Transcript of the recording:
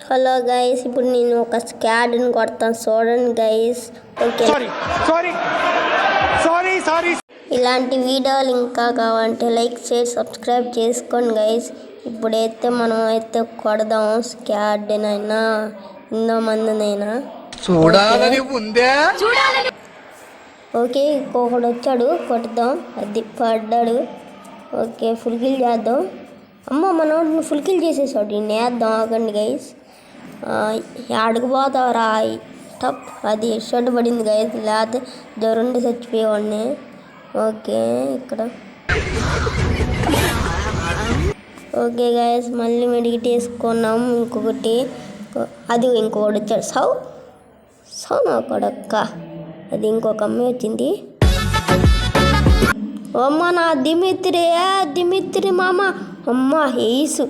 Hello guys, ఇప్పుడు నేను ఒక స్కాడ్ని కొడతాను చూడండి గైస్. ఓకే, ఇలాంటి వీడియోలు ఇంకా కావాలంటే లైక్ చేసి సబ్స్క్రైబ్ చేసుకోండి గైస్. ఇప్పుడైతే మనం అయితే కొడదాం స్కాడ్నైనా ఎన్నో మందినైనా చూడాలని ఉందే. ఓకే, ఇంకొకడు వచ్చాడు, కొడదాం. అది పడ్డాడు. ఓకే, ఫుల్ కిల్ చేద్దాం. అమ్మ మనోడిని ఫుల్ కిల్ చేసేసాడు. నేను వేద్దాం, ఆగండి గైస్. ఆడికి పోతావరా టప్. అది షెడ్ పడింది గైస్, లేకపోతే జ్వరండి చచ్చిపోయేవాడిని. ఓకే, ఇక్కడ ఓకే గైస్, మళ్ళీ మెడికిట్ వేసుకున్నాం. ఇంకొకటి అది ఇంకొకటి వచ్చాడు. సౌ నా కొడక్క. అది ఇంకొక అమ్మాయి వచ్చింది. అమ్మ నా దిమిత్రి మామ. అమ్మ హేసు.